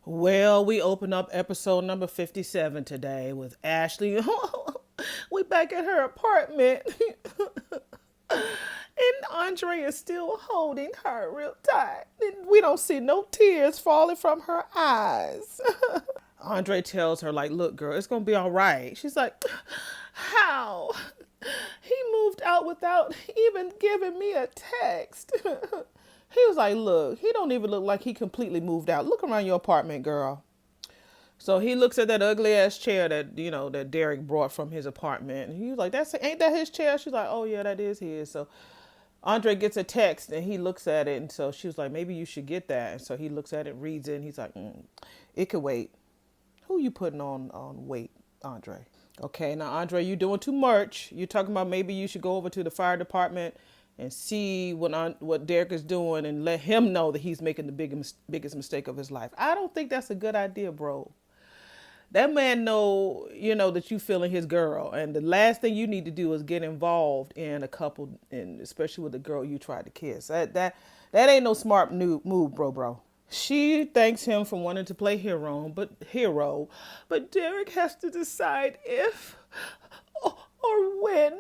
Well, we open up episode number 57 today with Ashley. We back at her apartment. And Andre is still holding her real tight. And we don't see no tears falling from her eyes. Andre tells her, like, look, girl, it's going to be all right. She's like, how? He moved out without even giving me a text. He was like, look, he don't even look like he completely moved out. Look around your apartment, girl. So he looks at that ugly ass chair that, that Derek brought from his apartment. And he was like, ain't that his chair? She's like, oh yeah, that is his. So Andre gets a text and he looks at it. And so she was like, maybe you should get that. And so he looks at it, reads it, and he's like, it could wait. Who you putting on wait, Andre? Okay, now Andre, you doing too much. You're talking about maybe you should go over to the fire department and see what Derek is doing and let him know that he's making the biggest mistake of his life. I don't think that's a good idea, bro. That man know, that you feeling his girl, and the last thing you need to do is get involved in a couple, and especially with the girl you tried to kiss. That ain't no smart move, bro. She thanks him for wanting to play hero, but Derek has to decide if or when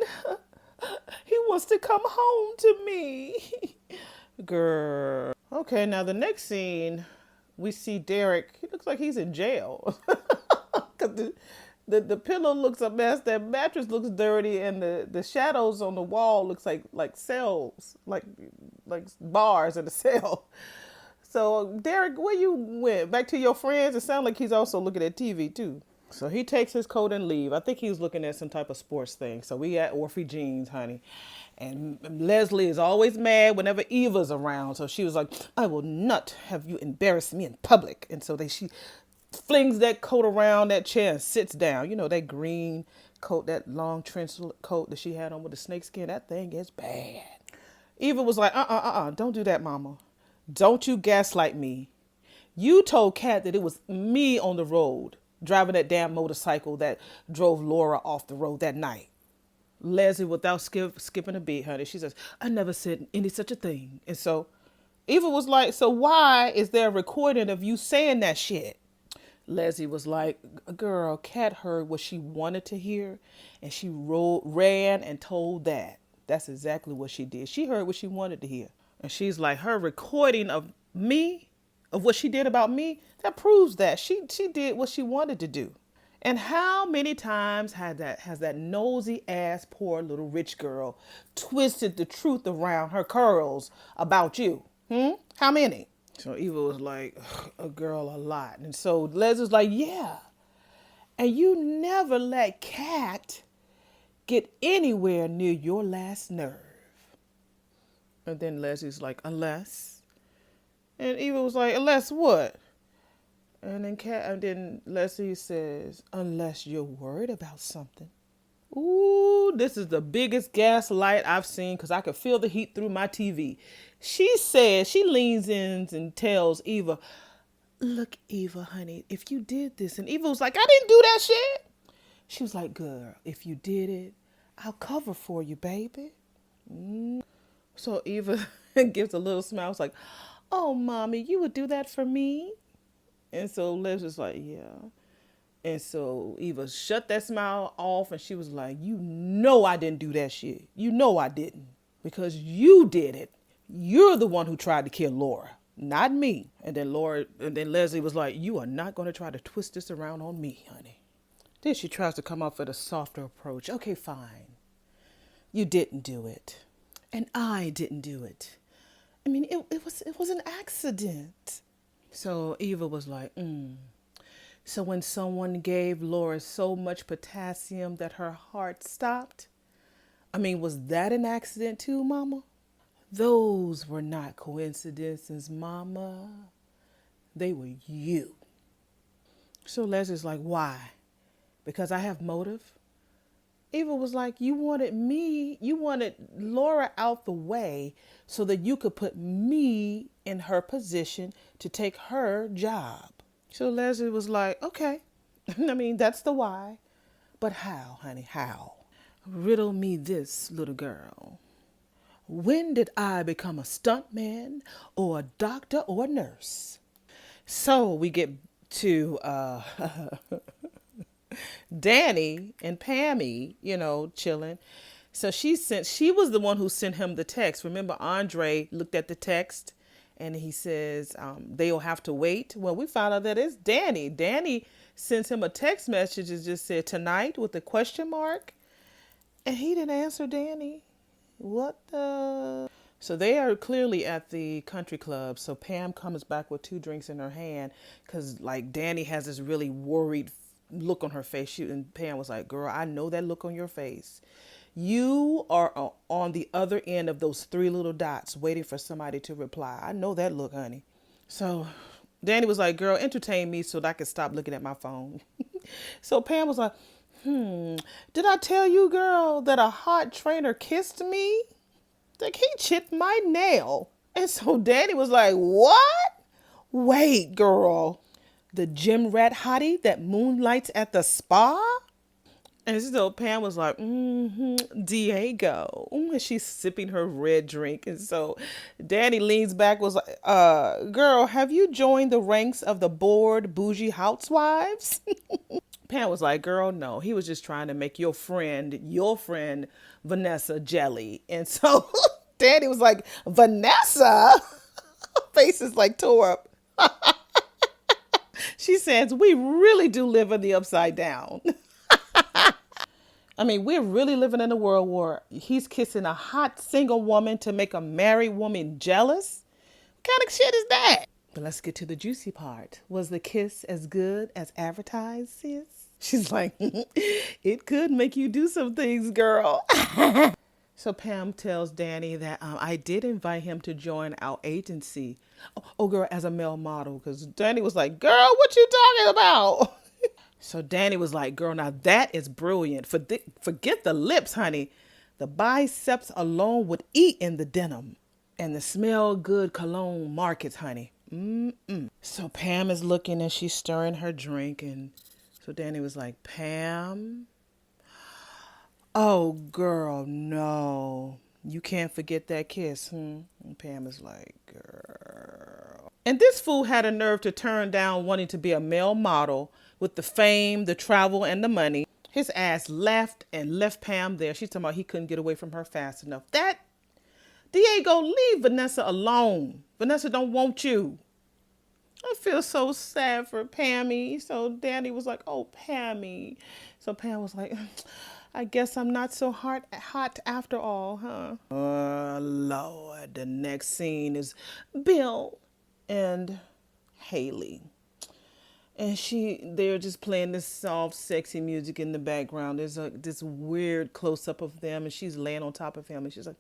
he wants to come home to me. Girl. Okay, now the next scene, we see Derek. He looks like he's in jail. Cause the pillow looks a mess. That mattress looks dirty, and the shadows on the wall looks like cells, like bars in a cell. So Derek, where you went? Back to your friends? It sounds like he's also looking at TV too. So he takes his coat and leave. I think he was looking at some type of sports thing. So we at Orphe Jeans, honey. And Leslie is always mad whenever Eva's around. So she was like, I will not have you embarrass me in public. And so she flings that coat around that chair and sits down. That green coat, that long trench coat that she had on with the snakeskin. That thing is bad. Eva was like, don't do that, mama. Don't you gaslight me. You told Kat that it was me on the road driving that damn motorcycle that drove Laura off the road that night. Leslie, without skipping a beat, honey, she says, I never said any such a thing. And so Eva was like, so why is there a recording of you saying that shit? Leslie was like, girl, Kat heard what she wanted to hear, and she ran and told that. That's exactly what she did. She heard what she wanted to hear. And she's like, her recording of me, of what she did about me, that proves that she did what she wanted to do. And how many times has that nosy ass poor little rich girl twisted the truth around her curls about you? How many? So Eva was like, a girl, a lot. And so Leslie's like, yeah. And you never let Kat get anywhere near your last nerve. And then Leslie's like, unless. And Eva was like, unless what? And then Leslie says, unless you're worried about something. Ooh, this is the biggest gaslight I've seen because I could feel the heat through my TV. She leans in and tells Eva, look, Eva, honey, if you did this. And Eva was like, I didn't do that shit. She was like, girl, if you did it, I'll cover for you, baby. So Eva gives a little smile. It's like, oh, mommy, you would do that for me? And so Liz was like, yeah. And so Eva shut that smile off, and she was like, I didn't do that shit. I didn't. Because you did it. You're the one who tried to kill Laura, not me. And then Leslie was like, you are not going to try to twist this around on me, honey. Then she tries to come up with a softer approach. Okay, fine. You didn't do it. And I didn't do it. I mean, it was an accident. So Eva was like, So when someone gave Laura so much potassium that her heart stopped, was that an accident too, mama? Those were not coincidences, mama. They were you. So Leslie's like, why? Because I have motive? Eva was like, you wanted Laura out the way so that you could put me in her position to take her job. So Leslie was like, okay, that's the why. But how, honey, how? Riddle me this, little girl. When did I become a stuntman or a doctor or a nurse? So we get to Danny and Pammy, chilling. So she was the one who sent him the text. Remember, Andre looked at the text and he says, they'll have to wait. Well, we found out that it's Danny. Danny sends him a text message that just said tonight with a question mark. And he didn't answer Danny. What the? So they are clearly at the country club. So Pam comes back with two drinks in her hand because, like, Danny has this really worried look on her face. And Pam was like, girl, I know that look on your face. You are on the other end of those three little dots waiting for somebody to reply. I know that look, honey. So Danny was like, girl, entertain me so that I can stop looking at my phone. So Pam was like, did I tell you, girl, that a hot trainer kissed me? Like, he chipped my nail. And so Danny was like, what? Wait, girl. The gym rat hottie that moonlights at the spa? And so Pam was like, Diego. And she's sipping her red drink. And so Danny leans back, was like, girl, have you joined the ranks of the bored bougie housewives? Pam was like, girl, no. He was just trying to make your friend, Vanessa, jelly. And so Danny was like, Vanessa? Face is like tore up. She says, we really do live in the upside down. I mean, we're really living in a world where he's kissing a hot single woman to make a married woman jealous. What kind of shit is that? But let's get to the juicy part. Was the kiss as good as advertised, sis? She's like, it could make you do some things, girl. So Pam tells Danny that I did invite him to join our agency. Oh, girl, as a male model. Because Danny was like, girl, what you talking about? So Danny was like, girl, now that is brilliant. Forget the lips, honey. The biceps alone would eat in the denim. And the smell good cologne markets, honey. So Pam is looking and she's stirring her drink. And so Danny was like, Pam? Oh, girl, no. You can't forget that kiss, And Pam is like, girl. And this fool had a nerve to turn down wanting to be a male model with the fame, the travel, and the money. His ass left Pam there. She's talking about he couldn't get away from her fast enough. That, Diego, leave Vanessa alone. Vanessa don't want you. I feel so sad for Pammy. So Danny was like, oh, Pammy. So Pam was like, I guess I'm not so hot after all, huh? Oh, Lord. The next scene is Bill and Haley. And they're just playing this soft, sexy music in the background. There's this weird close-up of them, and she's laying on top of him, and she's like,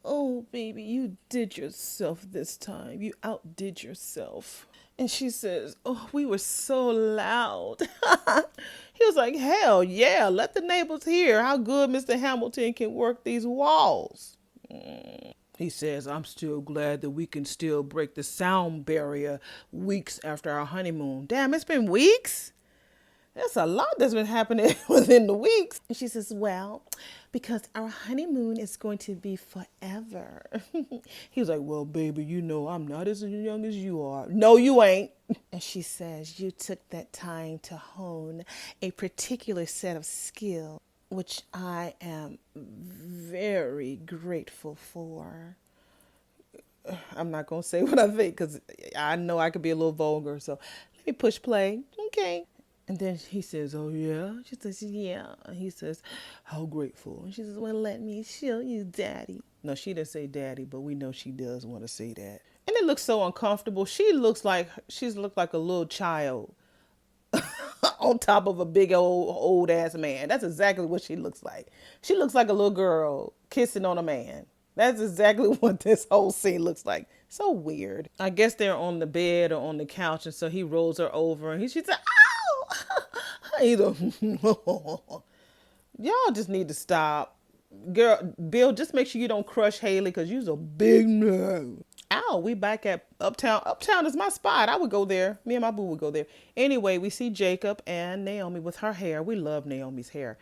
oh, baby, you did yourself this time. You outdid yourself. And she says, oh, we were so loud. He was like, hell yeah, let the neighbors hear how good Mr. Hamilton can work these walls. He says, I'm still glad that we can still break the sound barrier weeks after our honeymoon. Damn, it's been weeks? That's a lot that's been happening within the weeks. And she says, well, because our honeymoon is going to be forever. He was like, well, baby, I'm not as young as you are. No, you ain't. And she says, you took that time to hone a particular set of skills, which I am very grateful for. I'm not going to say what I think because I know I could be a little vulgar. So let me push play. Okay. And then he says, oh, yeah? She says, yeah. And he says, how grateful. And she says, well, let me show you, daddy. No, she didn't say daddy, but we know she does want to say that. And it looks so uncomfortable. She's looked like a little child on top of a big old ass man. That's exactly what she looks like. She looks like a little girl kissing on a man. That's exactly what this whole scene looks like. So weird. I guess they're on the bed or on the couch, and so he rolls her over, and she's like, ow! Y'all just need to stop. Girl, Bill, just make sure you don't crush Haley, because you's a big nerd. Ow, we back at Uptown. Uptown is my spot. I would go there. Me and my boo would go there. Anyway, we see Jacob and Naomi with her hair. We love Naomi's hair.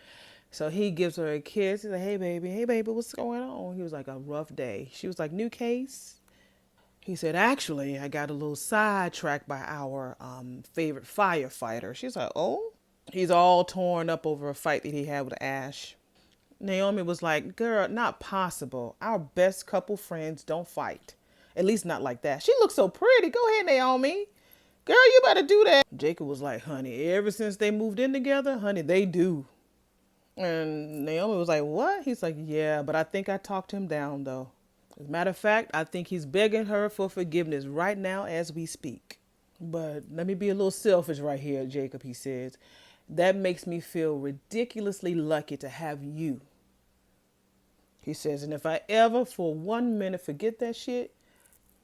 So he gives her a kiss. He's like, hey, baby, what's going on? He was like, a rough day. She was like, new case? He said, actually, I got a little sidetracked by our favorite firefighter. She's like, oh? He's all torn up over a fight that he had with Ash. Naomi was like, girl, not possible. Our best couple friends don't fight. At least not like that. She looks so pretty. Go ahead, Naomi. Girl, you better do that. Jacob was like, honey, ever since they moved in together, honey, they do. And Naomi was like, what? He's like, yeah, but I think I talked him down, though. As a matter of fact, I think he's begging her for forgiveness right now as we speak. But let me be a little selfish right here, Jacob, he says. That makes me feel ridiculously lucky to have you. He says, and if I ever for 1 minute forget that shit,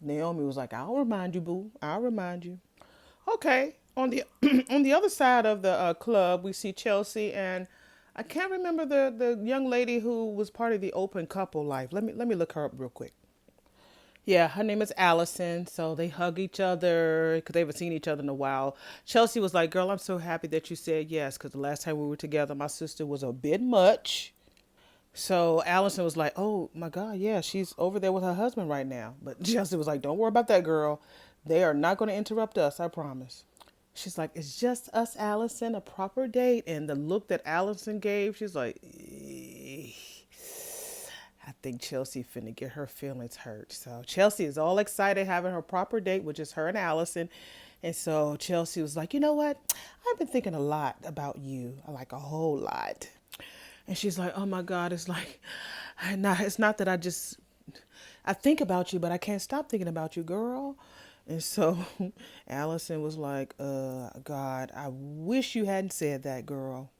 Naomi was like, I'll remind you, boo. I'll remind you. Okay. On the on the other side of the club, we see Chelsea and I can't remember the young lady who was part of the open couple life. Let me look her up real quick. Yeah, her name is Allison. So they hug each other because they haven't seen each other in a while. Chelsea was like, girl, I'm so happy that you said yes because the last time we were together, my sister was a bit much. So Allison was like, oh my God, yeah, she's over there with her husband right now. But Chelsea was like, don't worry about that, girl. They are not going to interrupt us, I promise. She's like, it's just us, Allison, a proper date. And the look that Allison gave, she's like, I think Chelsea finna get her feelings hurt. So Chelsea is all excited having her proper date with just her and Allison. And so Chelsea was like, you know what? I've been thinking a lot about you, like a whole lot. And she's like, oh my God, it's not that I think about you, but I can't stop thinking about you, girl. And so Allison was like, God, I wish you hadn't said that, girl.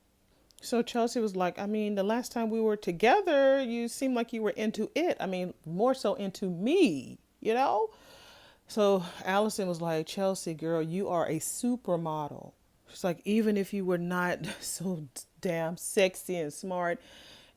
So Chelsea was like, I mean, the last time we were together, you seemed like you were into it. I mean, more so into me, you know? So Allison was like, Chelsea, girl, you are a supermodel. She's like, even if you were not so damn sexy and smart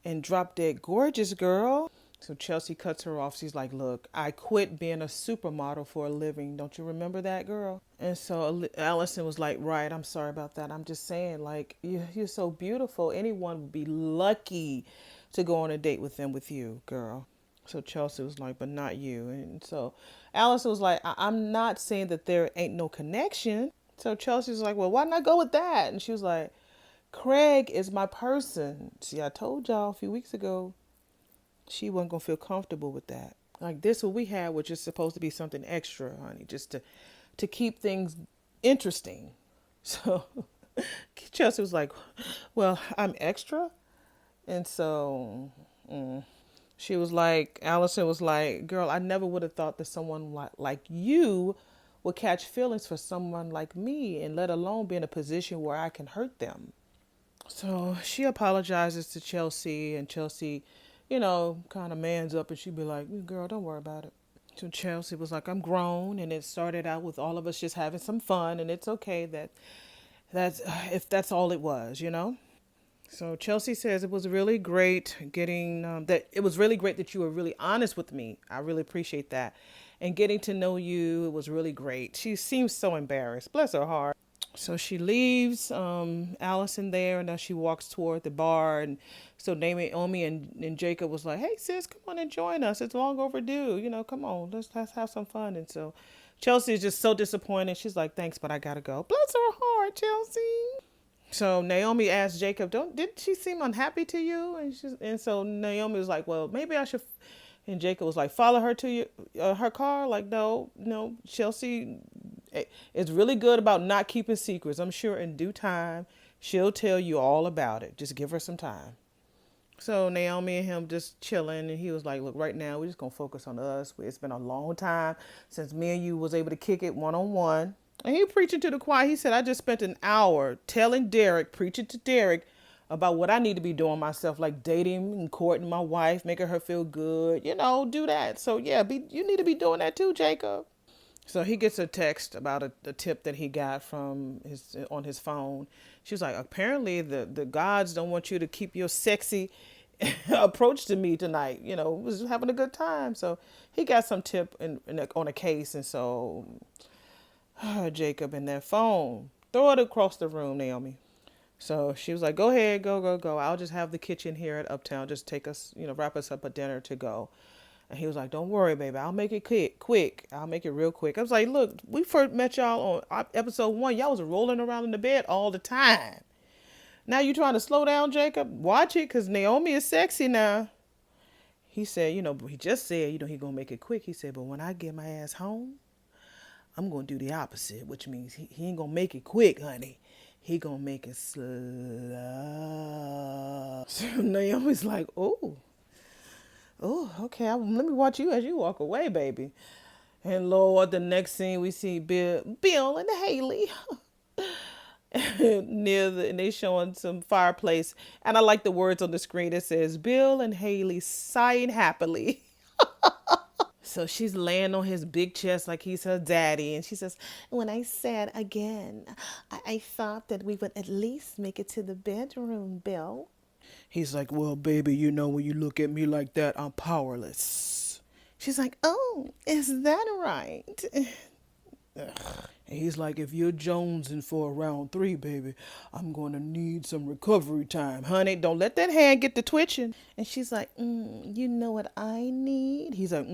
and drop dead gorgeous, girl. So Chelsea cuts her off. She's like, look, I quit being a supermodel for a living. Don't you remember that, girl? And so Allison was like, right, I'm sorry about that. I'm just saying, like, you're so beautiful. Anyone would be lucky to go on a date with you, girl. So Chelsea was like, but not you. And so Allison was like, I'm not saying that there ain't no connection. So Chelsea was like, well, why not go with that? And she was like, Craig is my person. See, I told y'all a few weeks ago she wasn't going to feel comfortable with that. Like this what we had, which is supposed to be something extra, honey, just to keep things interesting. So Chelsea was like, well, I'm extra. And so she was like, Allison was like, girl, I never would have thought that someone like you would catch feelings for someone like me and let alone be in a position where I can hurt them. So she apologizes to Chelsea and Chelsea, kind of mans up and she'd be like, girl, don't worry about it. So Chelsea was like, I'm grown and it started out with all of us just having some fun and it's okay that's if that's all it was. So Chelsea says it was really great getting that it was really great that you were really honest with me. I really appreciate that. And getting to know you, it was really great. She seems so embarrassed. Bless her heart. So she leaves Allison there, and now she walks toward the bar. And so Naomi and Jacob was like, hey, sis, come on and join us. It's long overdue. Come on, let's have some fun. And so Chelsea is just so disappointed. She's like, thanks, but I got to go. Bless her heart, Chelsea. So Naomi asked Jacob, didn't she seem unhappy to you? And so Naomi was like, well, maybe I should. And Jacob was like, follow her to her car. Like, no, Chelsea is really good about not keeping secrets. I'm sure in due time she'll tell you all about it. Just give her some time. So Naomi and him just chilling, and he was like, look, right now we're just gonna focus on us. It's been a long time since me and you was able to kick it one-on-one. And he preaching to the choir. He said, I just spent an hour preaching to Derek about what I need to be doing myself, like dating and courting my wife, making her feel good, do that. So yeah, you need to be doing that too, Jacob. So he gets a text about a tip that he got from on his phone. She was like, apparently the gods don't want you to keep your sexy approach to me tonight. Was having a good time. So he got some tip on a case. And so Jacob and that phone, throw it across the room, Naomi. So she was like, go ahead, go. I'll just have the kitchen here at Uptown. Just take us, wrap us up a dinner to go. And he was like, don't worry, baby. I'll make it quick. I'll make it real quick. I was like, look, we first met y'all on episode 1. Y'all was rolling around in the bed all the time. Now you trying to slow down, Jacob? Watch it, because Naomi is sexy now. He said, he just said, he going to make it quick. He said, but when I get my ass home, I'm going to do the opposite, which means he ain't going to make it quick, honey. He going to make it slow. So Naomi's like, oh, okay. Let me watch you as you walk away, baby. And Lord, the next scene we see Bill and Haley and they showing some fireplace. And I like the words on the screen. It says, Bill and Haley sighing happily. So she's laying on his big chest like he's her daddy. And she says, when I said again, I thought that we would at least make it to the bedroom, Bill. He's like, well, baby, when you look at me like that, I'm powerless. She's like, oh, is that right? And he's like, if you're jonesing for a round 3, baby, I'm going to need some recovery time. Honey, don't let that hand get to twitching. And she's like, you know what I need? He's like,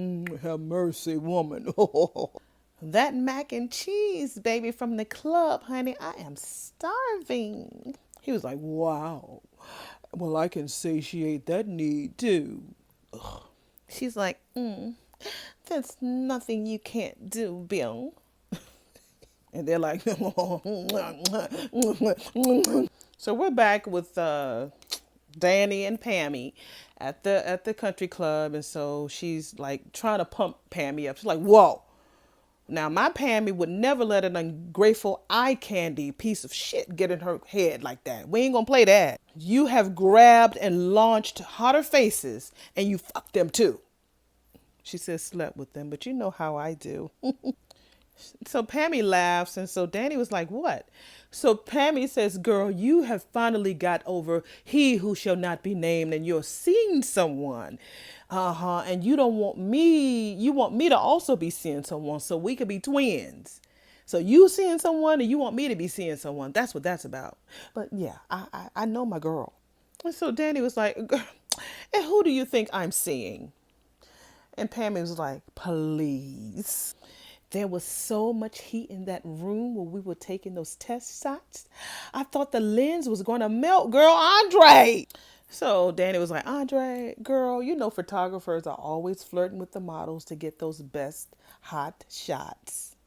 have mercy, woman. That mac and cheese, baby, from the club, honey. I am starving. He was like, wow. Well, I can satiate that need, too. Ugh. She's like, there's nothing you can't do, Bill. And they're like, so we're back with Danny and Pammy at the country club. And so she's like trying to pump Pammy up. She's like, whoa. Now, my Pammy would never let an ungrateful eye candy piece of shit get in her head like that. We ain't gonna play that. You have grabbed and launched hotter faces, and you fucked them too. She says slept with them, but you know how I do. So Pammy laughs, and so Danny was like, what? So Pammy says, girl, you have finally got over he who shall not be named, and you're seeing someone. And you want me to also be seeing someone so we could be twins. So you seeing someone and you want me to be seeing someone. That's what that's about. But yeah, I know my girl. And so Danny was like, and who do you think I'm seeing? And Pammy was like, please. There was so much heat in that room where we were taking those test shots. I thought the lens was going to melt, girl. Andre. So Danny was like, Andre, girl, photographers are always flirting with the models to get those best hot shots.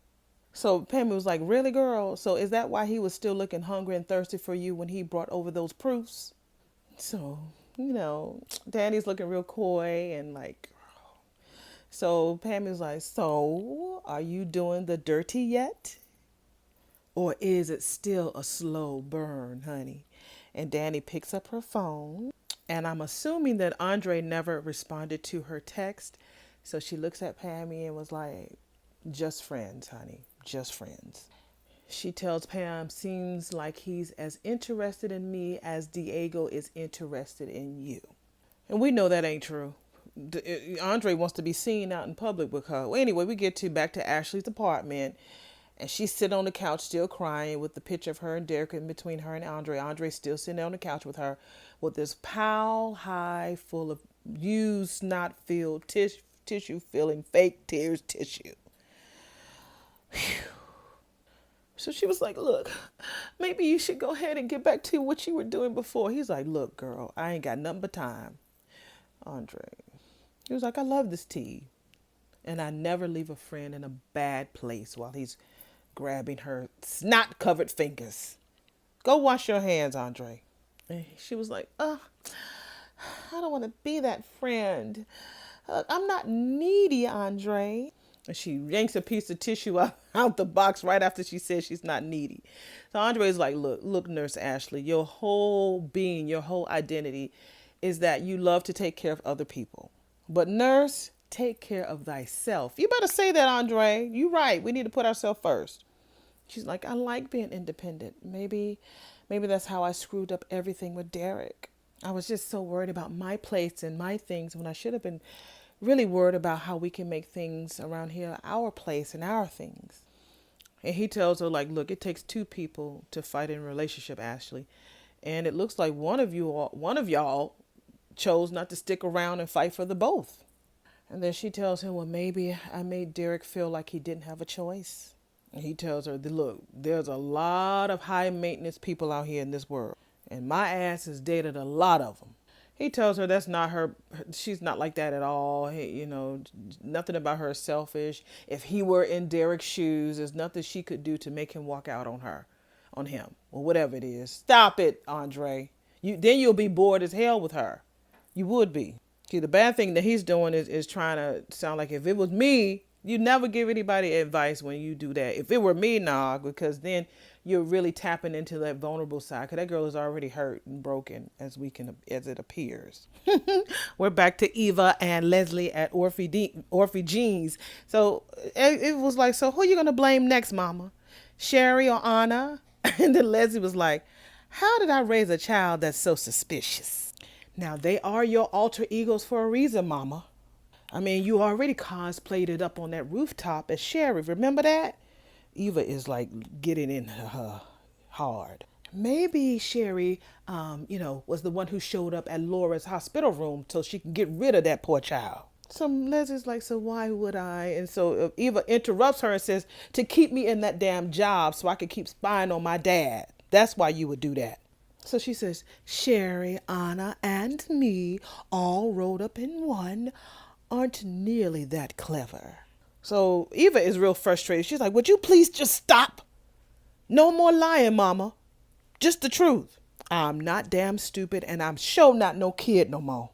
So Pammy was like, really, girl? So is that why he was still looking hungry and thirsty for you when he brought over those proofs? So, Danny's looking real coy and like, so Pammy was like, so are you doing the dirty yet? Or is it still a slow burn, honey? And Danny picks up her phone. And I'm assuming that Andre never responded to her text. So she looks at Pammy and was like, just friends, honey. Just friends. She tells Pam, seems like he's as interested in me as Diego is interested in you. And we know that ain't true. Andre wants to be seen out in public with her. Well, anyway, we get back to Ashley's apartment, and she's sitting on the couch still crying with the picture of her and Derek in between her and Andre. Andre's still sitting on the couch with her with this pile high full of used snot-filled tissue filling fake tears tissue. Whew. So she was like, look, maybe you should go ahead and get back to what you were doing before. He's like, look, girl, I ain't got nothing but time. Andre. He was like, I love this tea. And I never leave a friend in a bad place while he's grabbing her snot-covered fingers. Go wash your hands, Andre. And she was like, I don't want to be that friend. I'm not needy, Andre. And she yanks a piece of tissue out the box right after she says she's not needy. So Andre's like, look, Nurse Ashley, your whole being, your whole identity is that you love to take care of other people. But nurse, take care of thyself. You better say that, Andre. You right. We need to put ourselves first. She's like, I like being independent. Maybe that's how I screwed up everything with Derek. I was just so worried about my place and my things when I should have been really worried about how we can make things around here our place and our things. And he tells her, like, look, it takes 2 people to fight in a relationship, Ashley. And it looks like one of y'all chose not to stick around and fight for the both. And then she tells him, well, maybe I made Derek feel like he didn't have a choice. And he tells her, look, there's a lot of high maintenance people out here in this world. And my ass has dated a lot of them. He tells her that's not her. She's not like that at all. Nothing about her is selfish. If he were in Derek's shoes, there's nothing she could do to make him walk out on him, or whatever it is. Stop it, Andre. You'll be bored as hell with her. You would be. See, the bad thing that he's doing is trying to sound like if it was me, you never give anybody advice when you do that. If it were me, nah, because then you're really tapping into that vulnerable side. Because that girl is already hurt and broken, as it appears. We're back to Eva and Leslie at Orphe Jeans. So it was like, so who are you gonna blame next, Mama? Sherry or Anna? And then Leslie was like, how did I raise a child that's so suspicious? Now, they are your alter egos for a reason, Mama. I mean, you already cosplayed it up on that rooftop as Sherry. Remember that? Eva is like getting in her hard. Maybe Sherry, was the one who showed up at Laura's hospital room so she can get rid of that poor child. So Leslie's like, so why would I? And so Eva interrupts her and says, to keep me in that damn job so I could keep spying on my dad. That's why you would do that. So she says, Sherry, Anna, and me all rolled up in one aren't nearly that clever. So Eva is real frustrated. She's like, would you please just stop? No more lying, Mama. Just the truth. I'm not damn stupid, and I'm sure not no kid no more.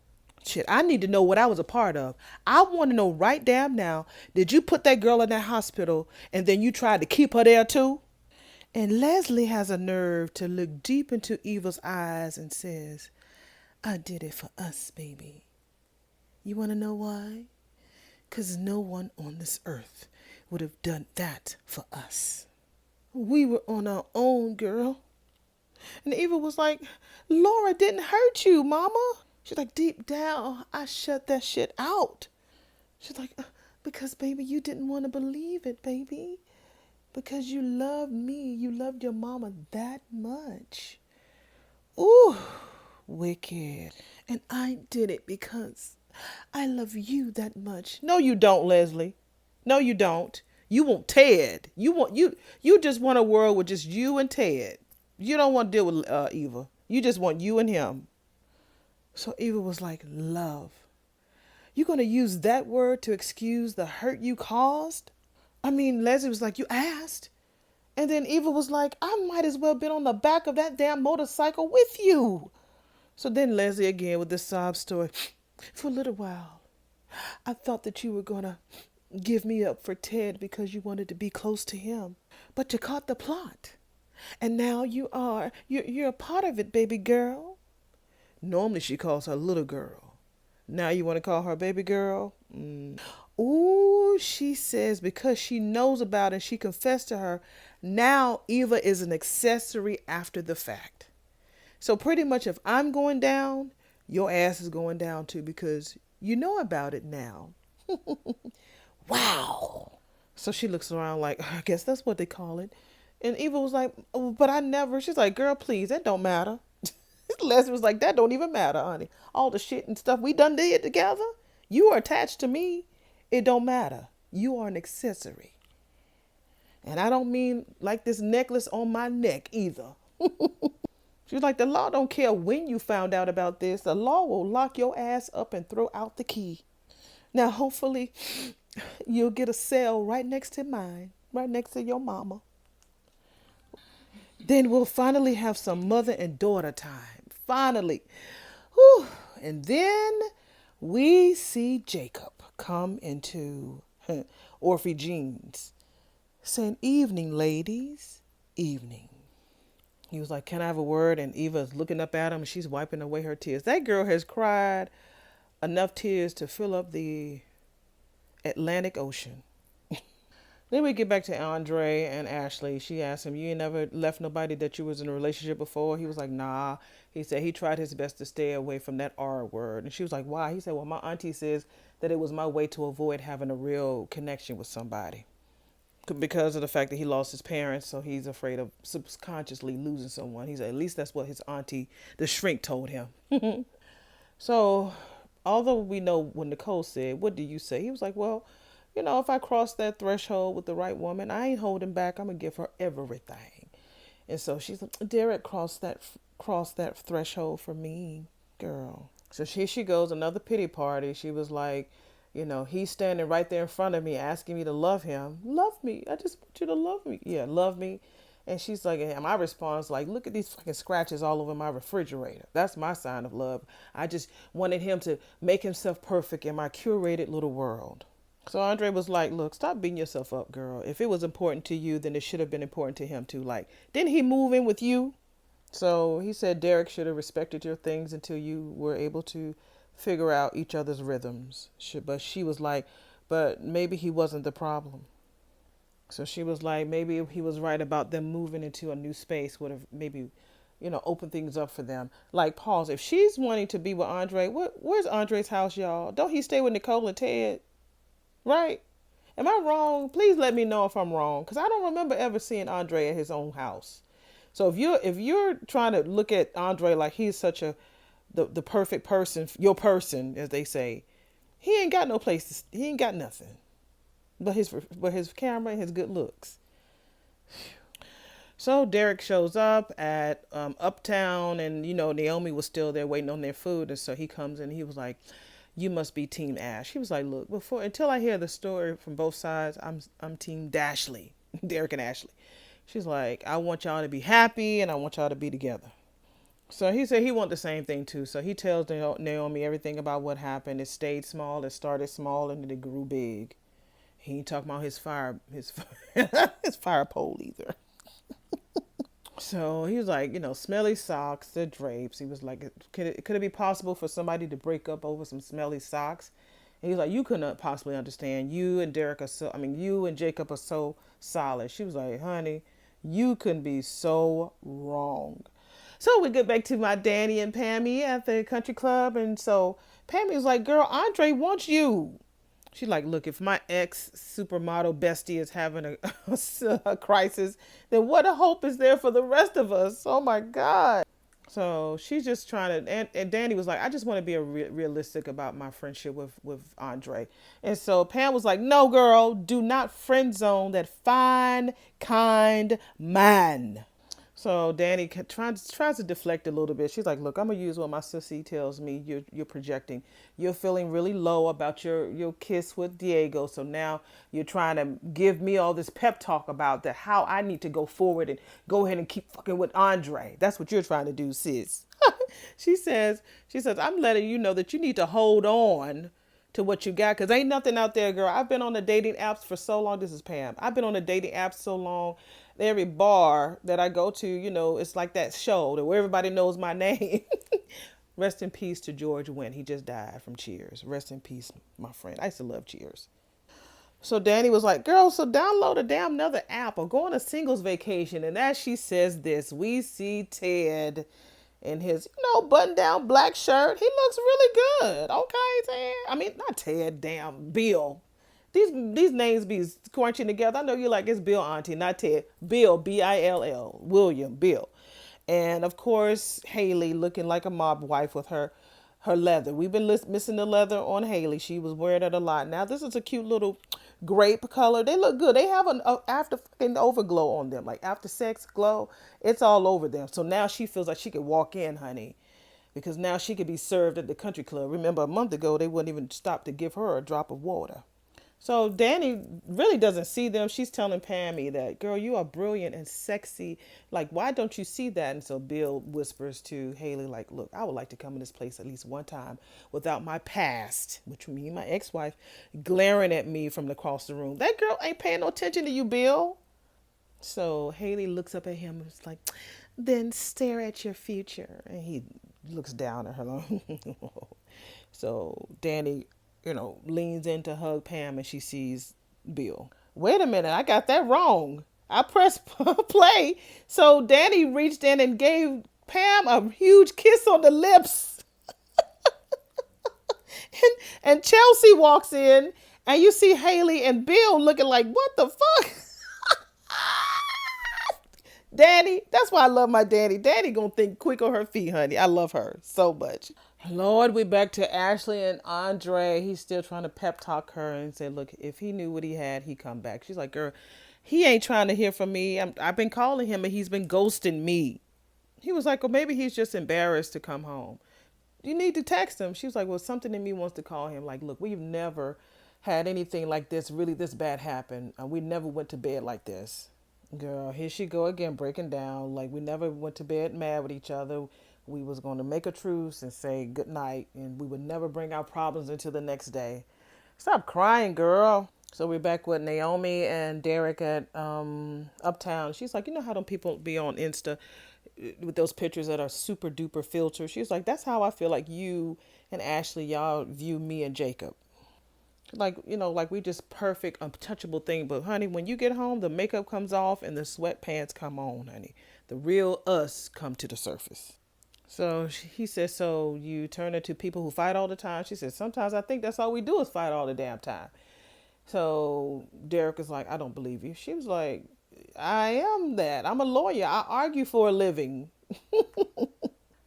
Shit, I need to know what I was a part of. I want to know right damn now, did you put that girl in that hospital and then you tried to keep her there too? And Leslie has a nerve to look deep into Eva's eyes and says, I did it for us, baby. You want to know why? 'Cause no one on this earth would have done that for us. We were on our own, girl. And Eva was like, Laura didn't hurt you, Mama. She's like, deep down, I shut that shit out. She's like, because, baby, you didn't want to believe it, baby. Because you loved me. You loved your mama that much. Ooh, wicked. And I did it because I love you that much. No, you don't, Leslie. No, you don't. You want Ted. You just want a world with just you and Ted. You don't want to deal with Eva. You just want you and him. So Eva was like, love. You gonna use that word to excuse the hurt you caused? I mean, Leslie was like, you asked. And then Eva was like, I might as well been on the back of that damn motorcycle with you. So then Leslie again with this sob story. For a little while, I thought that you were gonna give me up for Ted because you wanted to be close to him. But you caught the plot. And now you're a part of it, baby girl. Normally she calls her little girl. Now you want to call her baby girl? Ooh, she says because she knows about it and she confessed to her, now Eva is an accessory after the fact. So pretty much if I'm going down, your ass is going down too because you know about it now. Wow. So she looks around like, I guess that's what they call it. And Eva was like, oh, but I never. She's like, girl, please, that don't matter. Leslie was like, that don't even matter, honey. All the shit and stuff we done did together, you are attached to me. It don't matter. You are an accessory. And I don't mean like this necklace on my neck either. She's like, the law don't care when you found out about this. The law will lock your ass up and throw out the key. Now, hopefully, you'll get a cell right next to mine, right next to your mama. Then we'll finally have some mother and daughter time. Finally. Whew. And then we see Jacob come into Orphe Jeans saying, evening, ladies, evening. He was like, can I have a word? And Eva's looking up at him and she's wiping away her tears. That girl has cried enough tears to fill up the Atlantic Ocean. Then we get back to Andre and Ashley. She asked him, you ain't never left nobody that you was in a relationship before? He was like, nah. He said he tried his best to stay away from that R word. And she was like, why? He said, well, my auntie says that it was my way to avoid having a real connection with somebody. Because of the fact that he lost his parents, so he's afraid of subconsciously losing someone. He said, at least that's what his auntie, the shrink, told him. So although we know when Nicole said, "What do you say?" He was like, "Well, if I cross that threshold with the right woman, I ain't holding back. I'm gonna give her everything." And so she's like, "Derek crossed that threshold for me, girl." So here she goes, another pity party. She was like, he's standing right there in front of me, asking me to love him. Love me. I just want you to love me. Yeah, love me. And she's like, and my response, like, look at these fucking scratches all over my refrigerator. That's my sign of love. I just wanted him to make himself perfect in my curated little world. So Andre was like, look, stop beating yourself up, girl. If it was important to you, then it should have been important to him too. Like, didn't he move in with you? So he said Derek should have respected your things until you were able to figure out each other's rhythms. But she was like, but maybe he wasn't the problem. So she was like, maybe he was right about them moving into a new space would have maybe, opened things up for them. Like, pause. If she's wanting to be with Andre, where's Andre's house, y'all? Don't he stay with Nicole and Ted? Right? Am I wrong? Please let me know if I'm wrong, because I don't remember ever seeing Andre at his own house. So if you're trying to look at Andre like he's such the perfect person, your person, as they say, he ain't got no place. He ain't got nothing but his camera and his good looks. So Derek shows up at Uptown, and Naomi was still there waiting on their food, and so he comes in. He was like, "You must be Team Ash." He was like, "Look, until I hear the story from both sides, I'm Team Dashley, Derek and Ashley." She's like, "I want y'all to be happy, and I want y'all to be together." So he said he want the same thing too. So he tells Naomi everything about what happened. It stayed small. It started small, and then it grew big. He ain't talking about his fire pole either. So he was like, smelly socks, the drapes. He was like, could it be possible for somebody to break up over some smelly socks? And he was like, you couldn't possibly understand. You and you and Jacob are so solid. She was like, honey, you can be so wrong. So we get back to my Danny and Pammy at the country club. And so Pammy was like, girl, Andre wants you. She's like, look, if my ex supermodel bestie is having a crisis, then what a hope is there for the rest of us? Oh my God. So she's just trying to, and Danny was like, I just want to be realistic about my friendship with Andre. And so Pam was like, no, girl, do not friend zone that fine, kind man. So Danny tries to deflect a little bit. She's like, look, I'm going to use what my sissy tells me you're projecting. You're feeling really low about your kiss with Diego. So now you're trying to give me all this pep talk about how I need to go forward and go ahead and keep fucking with Andre. That's what you're trying to do, sis. She says, I'm letting you know that you need to hold on to what you got, because ain't nothing out there, girl. I've been on the dating apps for so long. This is Pam. I've been on the dating apps so long. Every bar that I go to, it's like that show where everybody knows my name. Rest in peace to George Wendt. He just died from Cheers. Rest in peace, my friend. I used to love Cheers. So Danny was like, girl, so download a damn another app or go on a singles vacation. And as she says this, we see Ted in his, button down black shirt. He looks really good. Okay, Ted. I mean, not Ted, damn, Bill. These names be crunching together. I know you like it's Bill, auntie, not Ted. Bill, Bill, William, Bill. And of course, Haley looking like a mob wife with her leather. We've been missing the leather on Haley. She was wearing it a lot. Now this is a cute little grape color. They look good. They have an after fucking overglow on them, like after sex glow. It's all over them. So now she feels like she could walk in, honey, because now she could be served at the country club. Remember a month ago they wouldn't even stop to give her a drop of water. So Danny really doesn't see them. She's telling Pammy that, girl, you are brilliant and sexy. Like, why don't you see that? And so Bill whispers to Haley, like, look, I would like to come in this place at least one time without my past, which would mean my ex-wife, glaring at me from across the room. That girl ain't paying no attention to you, Bill. So Haley looks up at him and is like, then stare at your future. And he looks down at her like, so Danny leans in to hug Pam, and she sees Bill. Wait a minute, I got that wrong. I pressed play. So Danny reached in and gave Pam a huge kiss on the lips. and Chelsea walks in, and you see Haley and Bill looking like, what the fuck? Danny, that's why I love my Danny. Danny gonna think quick on her feet, honey. I love her so much. Lord, we back to Ashley and Andre. He's still trying to pep talk her and say, look, if he knew what he had, he'd come back. She's like, girl, he ain't trying to hear from me. I've been calling him and he's been ghosting me. He was like, well, maybe he's just embarrassed to come home. You need to text him. She was like, well, something in me wants to call him. Like, look, we've never had anything like this, really this bad happen. We never went to bed like this. Girl, here she go again, breaking down. Like, we never went to bed mad with each other. We was going to make a truce and say good night, and we would never bring our problems into the next day. Stop crying, girl. So we're back with Naomi and Derek at Uptown. She's like, you know how them people be on Insta with those pictures that are super duper filtered? She's like, that's how I feel like you and Ashley, y'all view me and Jacob. Like, you know, like we just perfect, untouchable thing. But honey, when you get home, the makeup comes off and the sweatpants come on, honey. The real us come to the surface. So he says, so you turn into people who fight all the time? She says, sometimes I think that's all we do is fight all the damn time. So Derek is like, I don't believe you. She was like, I am that. I'm a lawyer. I argue for a living.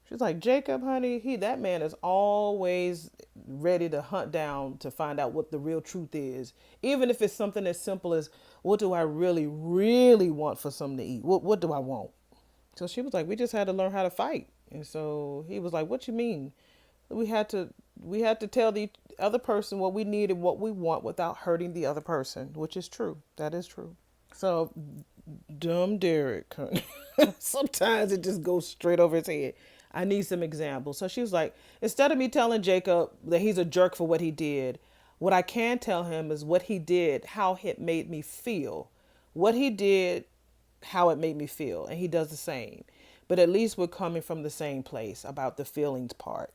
She's like, Jacob, honey, that man is always ready to hunt down to find out what the real truth is. Even if it's something as simple as, what do I really, really want for something to eat? What do I want? So she was like, we just had to learn how to fight. And so he was like, what you mean? We had to tell the other person what we need and what we want without hurting the other person, which is true. That is true. So dumb Derek. Sometimes it just goes straight over his head. I need some examples. So she was like, instead of me telling Jacob that he's a jerk for what he did, what I can tell him is what he did, how it made me feel. What he did, how it made me feel. And he does the same. But at least we're coming from the same place about the feelings part.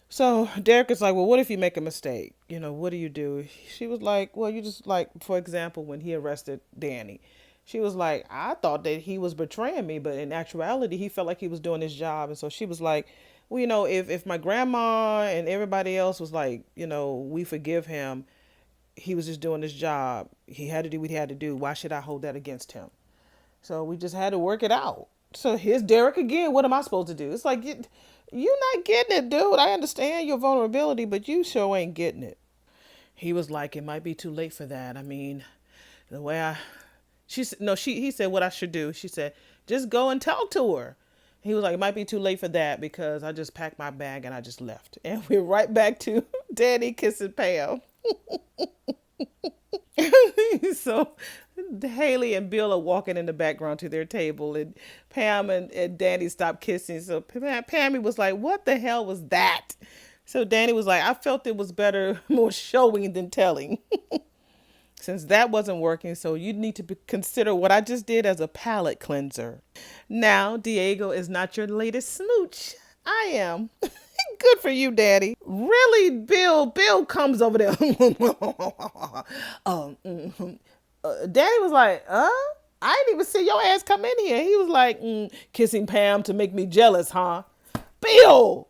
So Derek is like, well, what if you make a mistake? You know, what do you do? She was like, well, you just like, for example, when he arrested Danny, she was like, I thought that he was betraying me, but in actuality, he felt like he was doing his job. And so she was like, well, you know, if my grandma and everybody else was like, you know, we forgive him, he was just doing his job. He had to do what he had to do. Why should I hold that against him? So we just had to work it out. So here's Derek again. What am I supposed to do? It's like, you're not getting it, dude. I understand your vulnerability, but you sure ain't getting it. He was like, it might be too late for that. I mean, the way she said, no, he said what I should do. She said, just go and talk to her. He was like, it might be too late for that because I just packed my bag and I just left. And we're right back to Danny kissing Pam. So Haley and Bill are walking in the background to their table, and Pam and Danny stopped kissing. So Pammy was like, what the hell was that? So Danny was like, I felt it was better, more showing than telling. Since that wasn't working, so you need to consider what I just did as a palate cleanser. Now, Diego is not your latest smooch. I am. Good for you, Daddy. Really, Bill? Bill comes over there. Daddy was like, I didn't even see your ass come in here. He was like, kissing Pam to make me jealous, huh? Bill!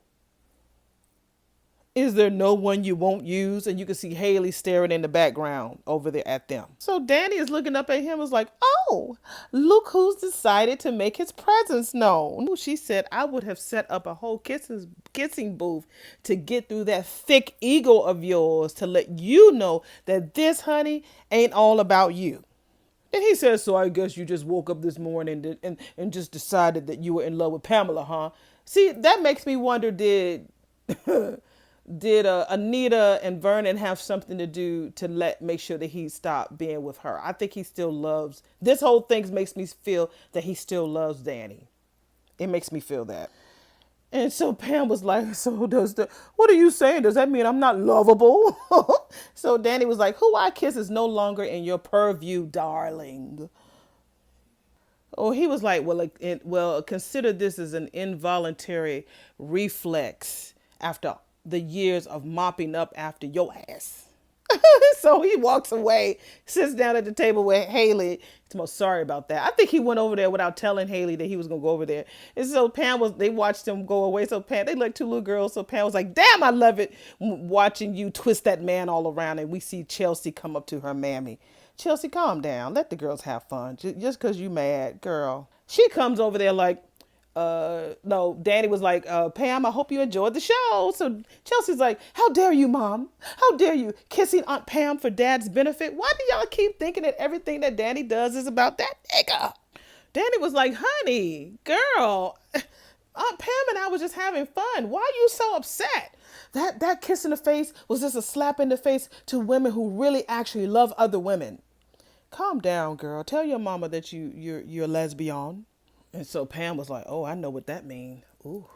Is there no one you won't use? And you can see Haley staring in the background over there at them. So Danny is looking up at him, was like, oh, look who's decided to make his presence known. She said, I would have set up a whole kissing booth to get through that thick ego of yours to let you know that this, honey, ain't all about you. And he says, so I guess you just woke up this morning and just decided that you were in love with Pamela, huh? See, that makes me wonder, did Anita and Vernon have something to do to make sure that he stopped being with her? I think he still loves, this whole thing makes me feel that he still loves Danny. It makes me feel that. And so Pam was like, so what are you saying? Does that mean I'm not lovable? So Danny was like, who I kiss is no longer in your purview, darling. Oh, he was like, well, consider this as an involuntary reflex after the years of mopping up after your ass. So he walks away, sits down at the table with Haley. He's most sorry about that. I think he went over there without telling Haley that he was going to go over there. And so they watched him go away. So they like two little girls. So Pam was like, damn, I love it watching you twist that man all around. And we see Chelsea come up to her mammy. Chelsea, calm down. Let the girls have fun. Just because you mad, girl. She comes over there like, No, Danny was like, Pam, I hope you enjoyed the show. So Chelsea's like, how dare you, Mom? How dare you kissing Aunt Pam for Dad's benefit? Why do y'all keep thinking that everything that Danny does is about that nigga? Danny was like, honey, girl, Aunt Pam and I was just having fun. Why are you so upset? That kiss in the face was just a slap in the face to women who really actually love other women. Calm down, girl. Tell your mama that you're a lesbian. And so Pam was like, "Oh, I know what that means." Ooh.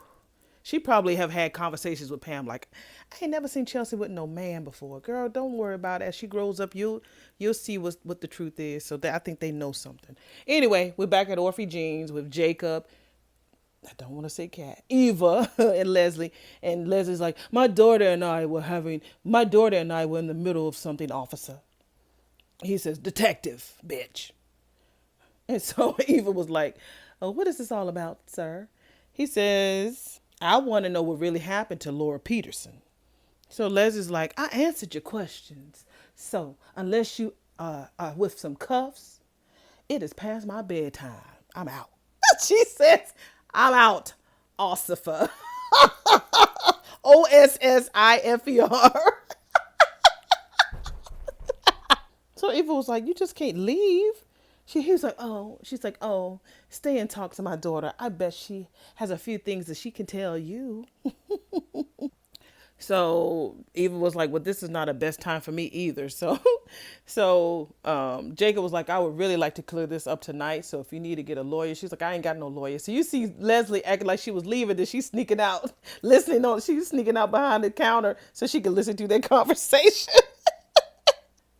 She probably have had conversations with Pam like, "I ain't never seen Chelsea with no man before." Girl, don't worry about it. As she grows up, you'll see what the truth is. So that, I think they know something. Anyway, we're back at Orphy Jeans with Jacob. I don't want to say Cat, Eva, and Leslie. And Leslie's like, my daughter and I were in the middle of something, officer. He says, detective, bitch. And so Eva was like, oh, what is this all about, sir? He says, I want to know what really happened to Laura Peterson. So Leslie's like, I answered your questions. So unless you are with some cuffs, it is past my bedtime. I'm out. She says, I'm out, Ossifer. Ossifer. So Eva was like, you just can't leave. He was like, oh, she's like, oh, stay and talk to my daughter. I bet she has a few things that she can tell you. So Eva was like, well, this is not a best time for me either. So Jacob was like, I would really like to clear this up tonight. So if you need to get a lawyer, she's like, I ain't got no lawyer. So you see Leslie acting like she was leaving, then she's sneaking out, she's sneaking out behind the counter so she could listen to their conversation.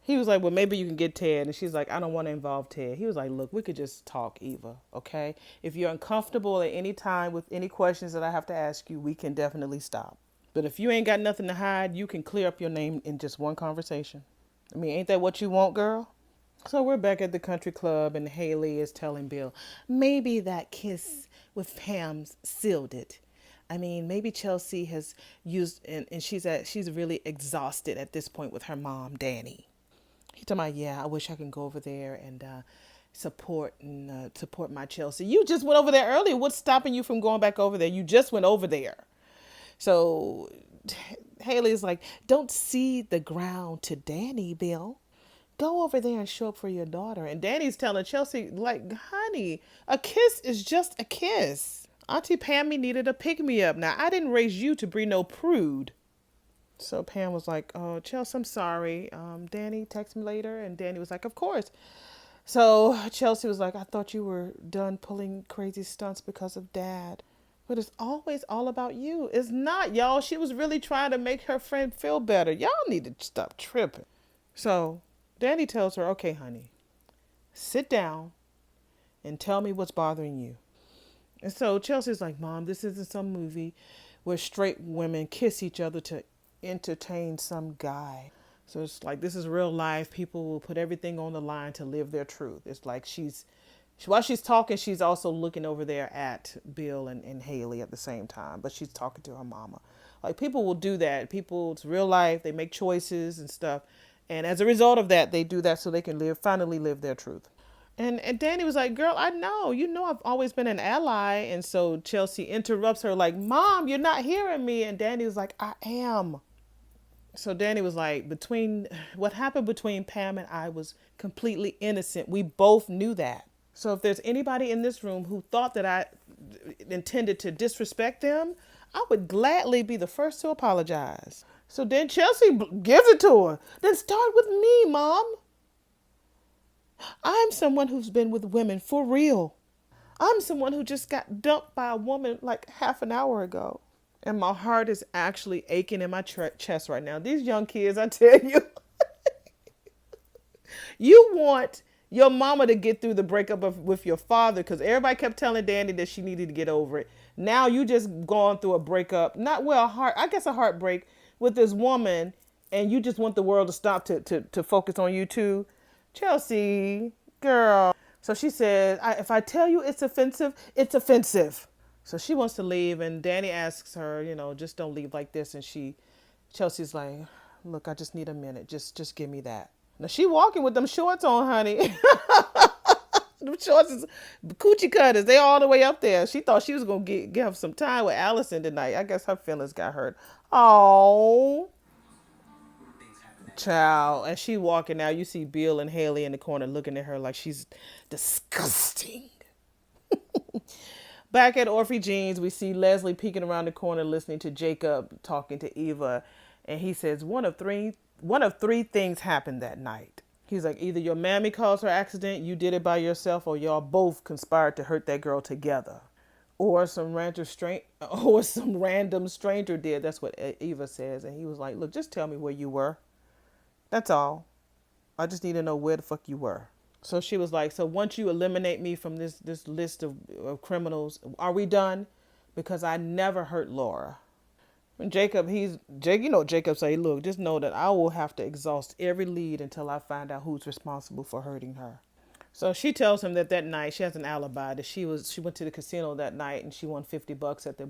He was like, well, maybe you can get Ted. And she's like, I don't want to involve Ted. He was like, look, we could just talk, Eva, okay? If you're uncomfortable at any time with any questions that I have to ask you, we can definitely stop. But if you ain't got nothing to hide, you can clear up your name in just one conversation. I mean, ain't that what you want, girl? So we're back at the country club, and Haley is telling Bill, maybe that kiss with Pam's sealed it. I mean, maybe Chelsea has used, and she's really exhausted at this point with her mom, Danny. He's talking about, yeah, I wish I could go over there and support my Chelsea. You just went over there earlier. What's stopping you from going back over there? You just went over there. So Haley's like, don't cede the ground to Danny, Bill. Go over there and show up for your daughter. And Danny's telling Chelsea, like, honey, a kiss is just a kiss. Auntie Pammy needed a pick-me-up. Now, I didn't raise you to be no prude. So Pam was like, oh, Chelsea, I'm sorry. Danny, text me later. And Danny was like, of course. So Chelsea was like, I thought you were done pulling crazy stunts because of Dad. But it's always all about you. It's not, y'all. She was really trying to make her friend feel better. Y'all need to stop tripping. So Danny tells her, okay, honey, sit down and tell me what's bothering you. And so Chelsea's like, Mom, this isn't some movie where straight women kiss each other to entertain some guy. So it's like, this is real life. People will put everything on the line to live their truth. It's like while she's talking, she's also looking over there at Bill and Haley at the same time, but she's talking to her mama. Like, people will do that. People, it's real life. They make choices and stuff. And as a result of that, they do that so they can finally live their truth. And Danny was like, girl, I know. You know I've always been an ally. And so Chelsea interrupts her like, Mom, you're not hearing me. And Danny was like, I am. So Danny was like, what happened between Pam and I was completely innocent. We both knew that. So if there's anybody in this room who thought that I intended to disrespect them, I would gladly be the first to apologize. So then Chelsea gives it to her. Then start with me, Mom. I'm someone who's been with women for real. I'm someone who just got dumped by a woman like half an hour ago. And my heart is actually aching in my chest right now. These young kids, I tell you, you want your mama to get through the breakup with your father, because everybody kept telling Danny that she needed to get over it. Now you just gone through a breakup, I guess a heartbreak with this woman, and you just want the world to stop to focus on you too. Chelsea, girl. So she said, if I tell you it's offensive, it's offensive. So she wants to leave, and Danny asks her, just don't leave like this. And Chelsea's like, look, I just need a minute. Just give me that. Now she walking with them shorts on, honey. The shorts is coochie cutters. They all the way up there. She thought she was gonna get have some time with Allison tonight. I guess her feelings got hurt. Oh, child. And she walking out. You see Bill and Haley in the corner looking at her like she's disgusting. Back at Orphe Jeans, we see Leslie peeking around the corner listening to Jacob talking to Eva, and he says one of three things happened that night. He's like, either your mammy caused her accident, you did it by yourself, or y'all both conspired to hurt that girl together. Or or some random stranger did. That's what Eva says. And he was like, look, just tell me where you were. That's all. I just need to know where the fuck you were. So she was like, so once you eliminate me from this list of criminals, are we done? Because I never hurt Laura. And Jacob say, look, just know that I will have to exhaust every lead until I find out who's responsible for hurting her. So she tells him that night she has an alibi that she went to the casino that night and she won $50 at the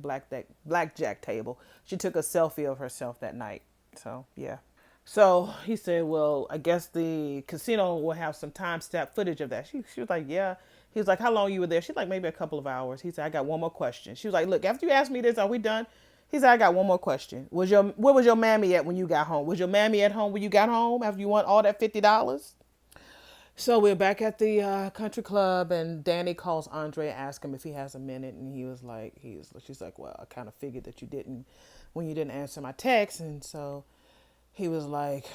blackjack table. She took a selfie of herself that night. So yeah. So he said, well, I guess the casino will have some time stamp footage of that. She was like, yeah. He was like, how long you were there? She's like, maybe a couple of hours. He said, I got one more question. She was like, look, after you ask me this, are we done? He said, I got one more question. Where was your mammy at when you got home? Was your mammy at home when you got home after you won all that $50? So we're back at the country club, and Danny calls Andre, ask him if he has a minute, and she's like, well, I kind of figured that you didn't when you didn't answer my text, and so he was like,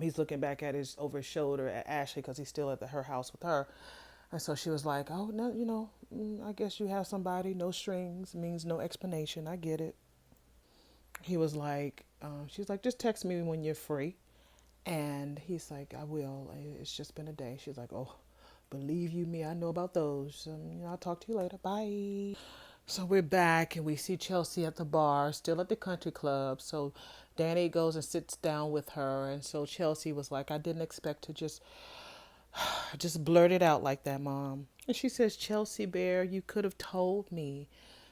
he's looking back at over his shoulder at Ashley because he's still at her house with her. And so she was like, oh, no, I guess you have somebody. No strings means no explanation. I get it. He was like, she's like, just text me when you're free. And he's like, I will. It's just been a day. She's like, oh, believe you me, I know about those. I'll talk to you later. Bye. So we're back and we see Chelsea at the bar, still at the country club. So Danny goes and sits down with her. And so Chelsea was like, I didn't expect to just blurt it out like that, Mom. And she says, Chelsea Bear, you could have told me.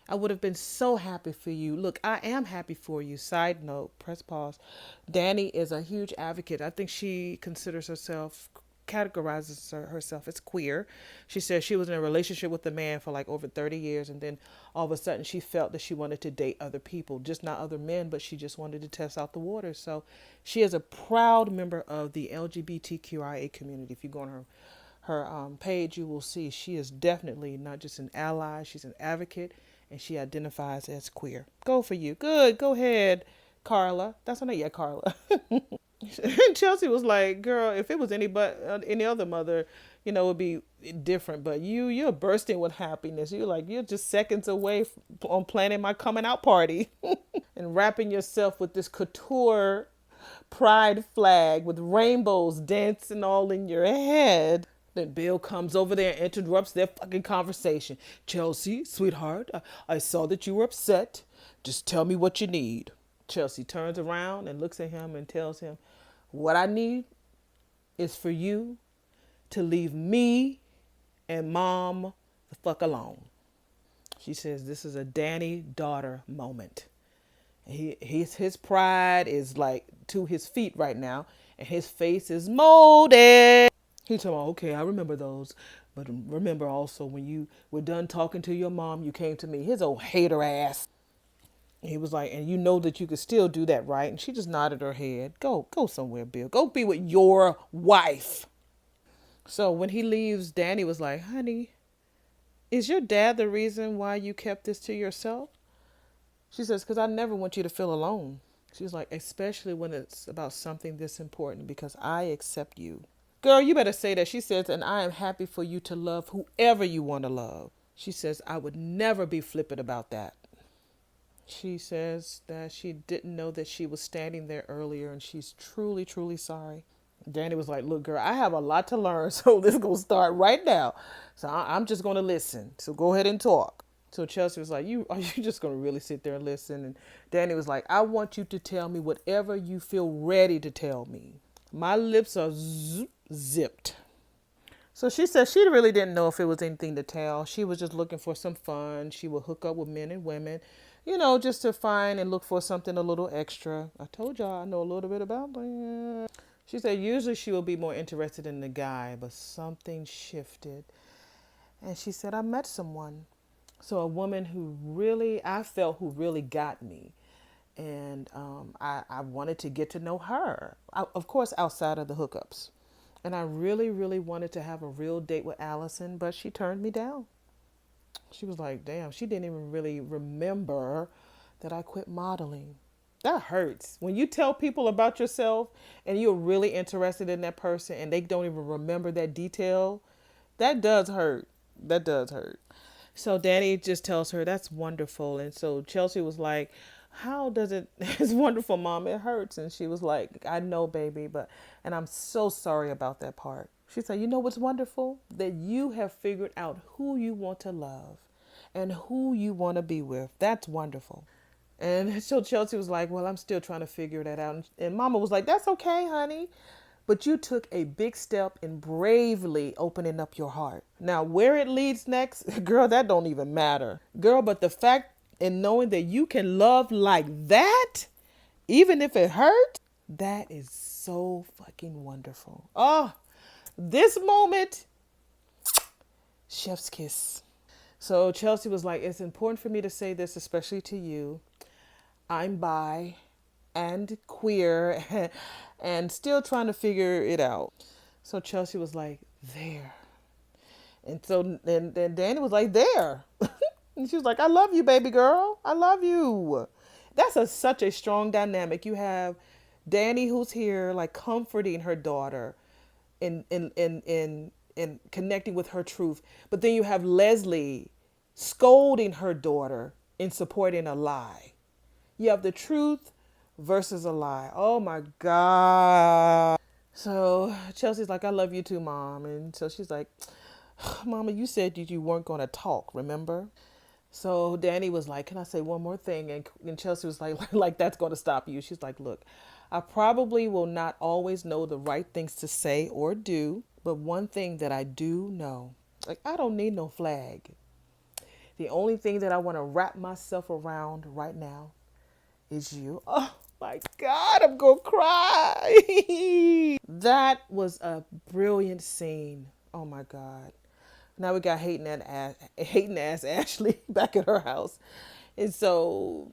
I would have been so happy for you. Look, I am happy for you. Side note, press pause. Danny is a huge advocate. I think she categorizes herself as queer. She says she was in a relationship with a man for like over 30 years, and then all of a sudden she felt that she wanted to date other people, just not other men, but she just wanted to test out the waters. So she is a proud member of the LGBTQIA community. If you go on her page, you will see she is definitely not just an ally, she's an advocate, and she identifies as queer. Go for you. Good. Go ahead, Carla. That's her name. Yeah, Carla. Chelsea was like, girl, if it was any other mother, it would be different. But you're bursting with happiness. You're just seconds away on planning my coming out party and wrapping yourself with this couture pride flag with rainbows dancing all in your head. Then Bill comes over there and interrupts their fucking conversation. Chelsea, sweetheart, I saw that you were upset. Just tell me what you need. Chelsea turns around and looks at him and tells him, what I need is for you to leave me and Mom the fuck alone. She says this is a Danny daughter moment. His pride is like to his feet right now, and his face is molded. He's talking about, okay, I remember those. But remember also when you were done talking to your mom, you came to me. His old hater ass. He was like, and you know that you could still do that, right? And she just nodded her head. Go somewhere, Bill. Go be with your wife. So when he leaves, Danny was like, honey, is your dad the reason why you kept this to yourself? She says, because I never want you to feel alone. She's like, especially when it's about something this important, because I accept you. Girl, you better say that. She says, and I am happy for you to love whoever you want to love. She says, I would never be flippant about that. She says that she didn't know that she was standing there earlier, and she's truly, truly sorry. Danny was like, look, girl, I have a lot to learn, so this is going to start right now. So I'm just going to listen. So go ahead and talk. So Chelsea was like, are you just going to really sit there and listen? And Danny was like, I want you to tell me whatever you feel ready to tell me. My lips are zipped. So she said she really didn't know if it was anything to tell. She was just looking for some fun. She would hook up with men and women, just to find and look for something a little extra. I told y'all I know a little bit about that. She said usually she will be more interested in the guy, but something shifted. And she said, I met someone. So a woman who really, I felt who really got me. And I wanted to get to know her, of course, outside of the hookups. And I really, really wanted to have a real date with Allison, but she turned me down. She was like, damn, she didn't even really remember that I quit modeling. That hurts. When you tell people about yourself and you're really interested in that person and they don't even remember that detail, that does hurt. That does hurt. So Danny just tells her, that's wonderful. And so Chelsea was like, how does it, it's wonderful, mom, it hurts. And she was like, I know, baby, and I'm so sorry about that part. She said, you know what's wonderful? That you have figured out who you want to love and who you want to be with. That's wonderful. And so Chelsea was like, well, I'm still trying to figure that out. And Mama was like, that's okay, honey. But you took a big step in bravely opening up your heart. Now, where it leads next, girl, that don't even matter. Girl, but the fact in knowing that you can love like that, even if it hurts, that is so fucking wonderful. Oh, this moment, chef's kiss. So Chelsea was like, it's important for me to say this, especially to you. I'm bi and queer and still trying to figure it out. So Chelsea was like, there. And so then Danny was like, there. And she was like, I love you, baby girl. I love you. That's such a strong dynamic. You have Danny who's here, like comforting her daughter in connecting with her truth. But then you have Leslie scolding her daughter in supporting a lie. You have the truth versus a lie. Oh my God. So Chelsea's like, I love you too, Mom. And so she's like, Mama, you said you weren't going to talk, remember? So Danny was like, can I say one more thing? And Chelsea was like that's going to stop you. She's like, look, I probably will not always know the right things to say or do, but one thing that I do know, like, I don't need no flag. The only thing that I want to wrap myself around right now is you. Oh my God, I'm going to cry. That was a brilliant scene. Oh my God. Now we got hating ass Ashley back at her house. And so,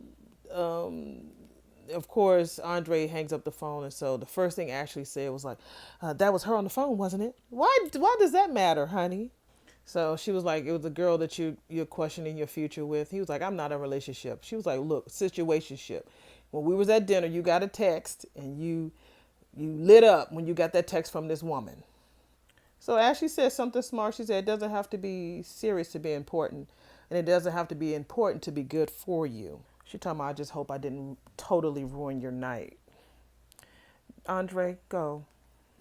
of course, Andre hangs up the phone. And so the first thing Ashley said was like, that was her on the phone, wasn't it? Why does that matter, honey? So she was like, it was a girl that you're questioning your future with. He was like, I'm not in a relationship. She was like, look, situationship. When we was at dinner, you got a text and you lit up when you got that text from this woman. So Ashley said something smart. She said, it doesn't have to be serious to be important. And it doesn't have to be important to be good for you. She told me, I just hope I didn't totally ruin your night. Andre, go.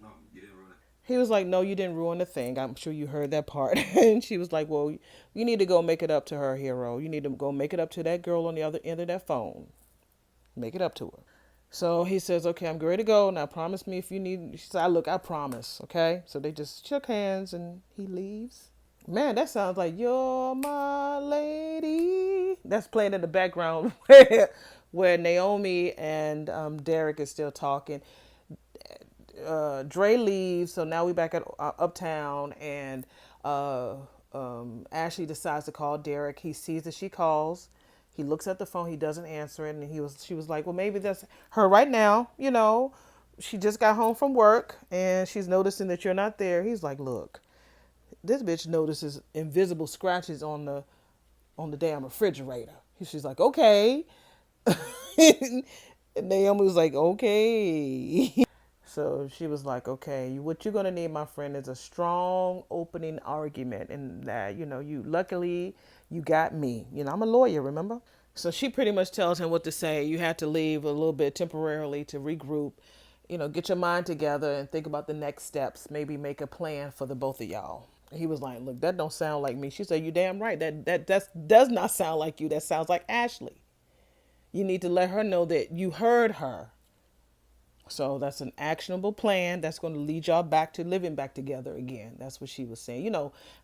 No, you didn't ruin it. He was like, no, you didn't ruin the thing. I'm sure you heard that part. And she was like, well, you need to go make it up to her, hero. You need to go make it up to that girl on the other end of that phone. Make it up to her. So he says, okay, I'm ready to go. Now promise me if you need. She said, look, I promise. Okay. So they just shook hands and he leaves. Man, that sounds like You're My Lady. That's playing in the background where Naomi and Derek is still talking. Dre leaves, so now we back at Uptown, and Ashley decides to call Derek. He sees that she calls. He looks at the phone. He doesn't answer it, and she was like, well, maybe that's her right now. You know, she just got home from work, and she's noticing that you're not there. He's like, look, this bitch notices invisible scratches on the damn refrigerator. She's like, okay. And Naomi was like, okay. So she was like, okay, what you're going to need, my friend, is a strong opening argument. And that, you luckily you got me. I'm a lawyer, remember? So she pretty much tells him what to say. You had to leave a little bit temporarily to regroup, get your mind together and think about the next steps. Maybe make a plan for the both of y'all. He was like, look, that don't sound like me. She said, you damn right. That does not sound like you. That sounds like Ashley. You need to let her know that you heard her. So that's an actionable plan that's going to lead y'all back to living back together again. That's what she was saying.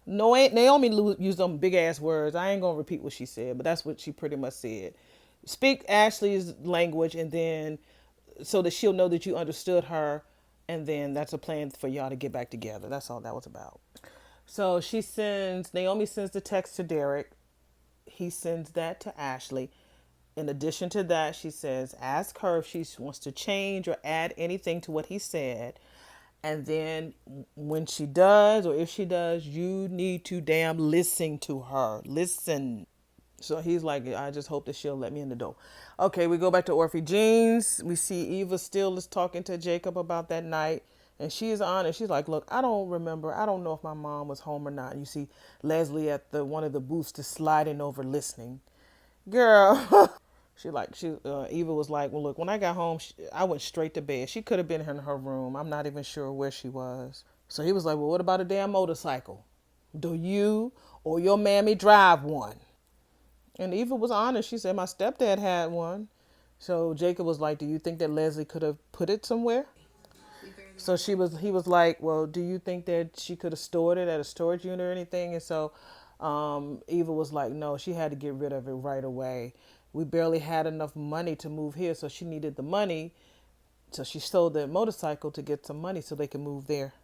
Naomi used them big ass words. I ain't going to repeat what she said, but that's what she pretty much said. Speak Ashley's language, and then so that she'll know that you understood her, And then that's a plan for y'all to get back together. That's all that was about. So Naomi sends the text to Derek. He sends that to Ashley. In addition to that, she says, ask her if she wants to change or add anything to what he said. And then when she does, or if she does, you need to damn listen to her. Listen. So he's like, I just hope that she'll let me in the door. Okay, we go back to Orphe Jeans. We see Eva still is talking to Jacob about that night. And she is honest. She's like, look, I don't remember. I don't know if my mom was home or not. And you see Leslie at the one of the booths just sliding over listening. Girl. Eva was like, well, look, when I got home, I went straight to bed. She could have been in her room. I'm not even sure where she was. So he was like, well, what about a damn motorcycle? Do you or your mammy drive one? And Eva was honest. She said, my stepdad had one. So Jacob was like, do you think that Leslie could have put it somewhere? So he was like, well, do you think that she could have stored it at a storage unit or anything? And so Eva was like, no, she had to get rid of it right away. We barely had enough money to move here, so she needed the money. So she sold that motorcycle to get some money so they could move there.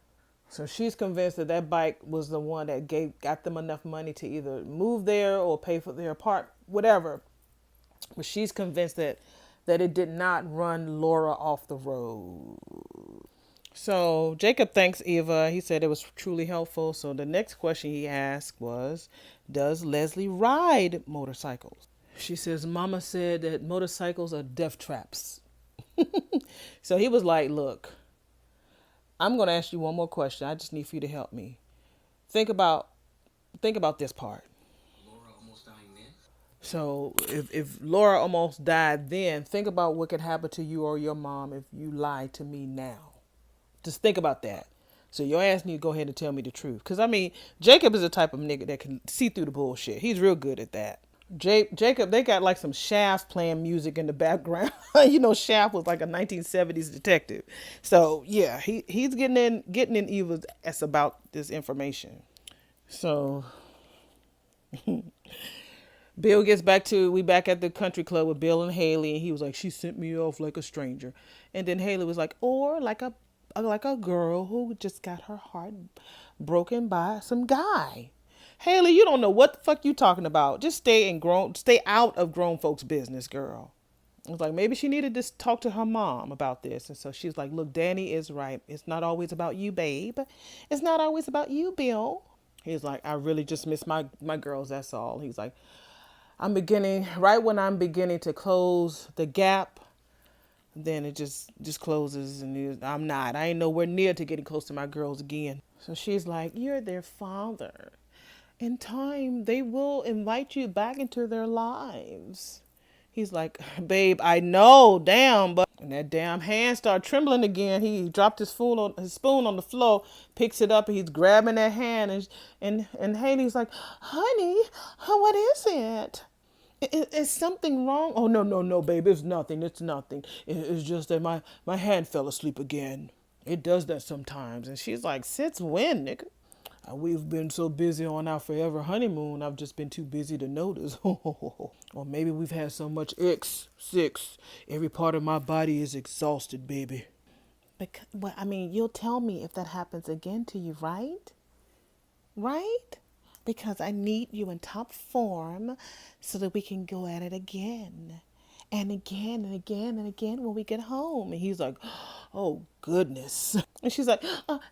So she's convinced that that bike was the one that got them enough money to either move there or pay for their part, whatever. But she's convinced that it did not run Laura off the road. So Jacob thanks Eva. He said it was truly helpful. So the next question he asked was, does Leslie ride motorcycles? She says, Mama said that motorcycles are death traps. So he was like, look, I'm going to ask you one more question. I just need for you to help me. Think about this part. Laura almost dying then? So if Laura almost died then, think about what could happen to you or your mom if you lied to me now. Just think about that. So your ass need to go ahead and tell me the truth. Because, I mean, Jacob is the type of nigga that can see through the bullshit. He's real good at that. Jacob, they got like some Shaft playing music in the background. You know, Shaft was like a 1970s detective. So yeah, he's getting in Eva's ass about this information. So we back at the country club with Bill and Haley, and he was like, she sent me off like a stranger. And then Haley was like, or like a girl who just got her heart broken by some guy. Haley, you don't know what the fuck you talking about. Just stay out of grown folks' business, girl. I was like, maybe she needed to talk to her mom about this. And so she's like, look, Danny is right. It's not always about you, babe. It's not always about you, Bill. He's like, I really just miss my girls, that's all. He's like, right when I'm beginning to close the gap, then it just closes, and I ain't nowhere near to getting close to my girls again. So she's like, you're their father. In time, they will invite you back into their lives. He's like, babe, I know, damn, but and that damn hand started trembling again. He dropped his spoon on the floor, picks it up, and he's grabbing that hand, and Haley's like, honey, what is it? Is something wrong? Oh, no, babe, it's nothing. It's nothing. It's just that my hand fell asleep again. It does that sometimes. And she's like, since when, nigga? We've been so busy on our forever honeymoon, I've just been too busy to notice. Or maybe we've had so much sex, every part of my body is exhausted, baby. Well, I mean, you'll tell me if that happens again to you, right? Right? Because I need you in top form so that we can go at it again. And again and again and again when we get home. And he's like, oh, goodness. And she's like,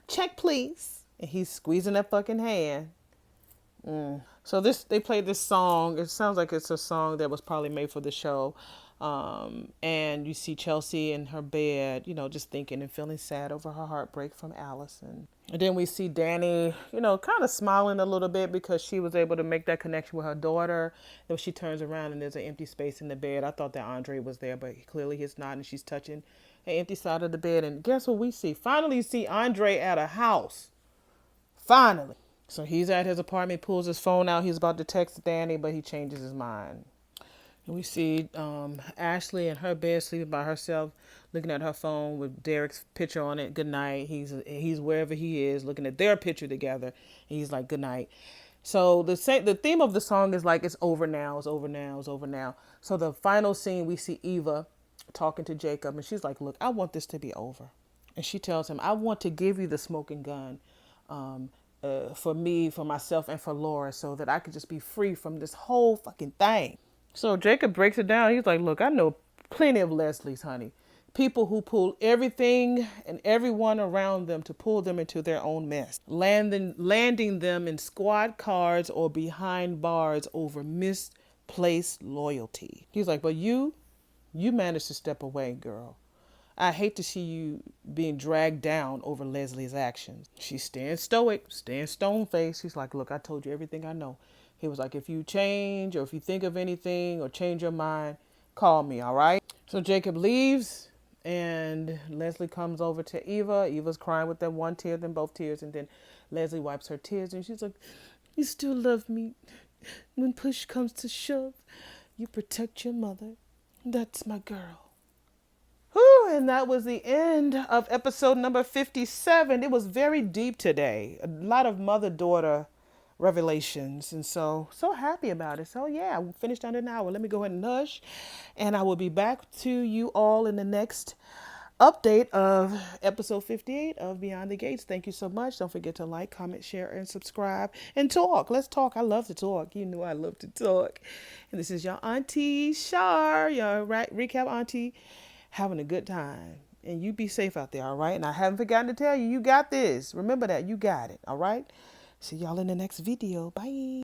check, please. And he's squeezing that fucking hand. So they played this song. It sounds like it's a song that was probably made for the show. And you see Chelsea in her bed, just thinking and feeling sad over her heartbreak from Allison. And then we see Danny, kind of smiling a little bit because she was able to make that connection with her daughter. Then she turns around and there's an empty space in the bed. I thought that Andre was there, but clearly he's not. And she's touching an empty side of the bed. And guess what we see? Finally, you see Andre at a house. Finally. So he's at his apartment, pulls his phone out. He's about to text Danny, but he changes his mind. And we see Ashley in her bed, sleeping by herself, looking at her phone with Derek's picture on it. Good night. He's wherever he is, looking at their picture together. And he's like, good night. So the theme of the song is like, it's over now, it's over now, it's over now. So the final scene, we see Eva talking to Jacob, and she's like, look, I want this to be over. And she tells him, I want to give you the smoking gun for me, for myself, and for Laura so that I could just be free from this whole fucking thing. So Jacob breaks it down. He's like, look, I know plenty of Leslie's, honey. People who pull everything and everyone around them to pull them into their own mess, landing them in squad cars or behind bars over misplaced loyalty. He's like, but you managed to step away, girl. I hate to see you being dragged down over Leslie's actions. She's staying stoic, staying stone faced. She's like, look, I told you everything I know. He was like, if you change or if you think of anything or change your mind, call me, all right? So Jacob leaves and Leslie comes over to Eva. Eva's crying with them one tear, then both tears. And then Leslie wipes her tears and she's like, you still love me. When push comes to shove, you protect your mother. That's my girl. Whew, and that was the end of episode number 57. It was very deep today. A lot of mother-daughter revelations. And so happy about it. So yeah, I finished under an hour. Let me go ahead and hush. And I will be back to you all in the next update of episode 58 of Beyond the Gates. Thank you so much. Don't forget to like, comment, share, and subscribe. And talk. Let's talk. I love to talk. You know I love to talk. And this is your Auntie Shar, your recap auntie, having a good time. And you be safe out there, all right? And I haven't forgotten to tell you, you got this. Remember that. You got it, all right? See y'all in the next video. Bye.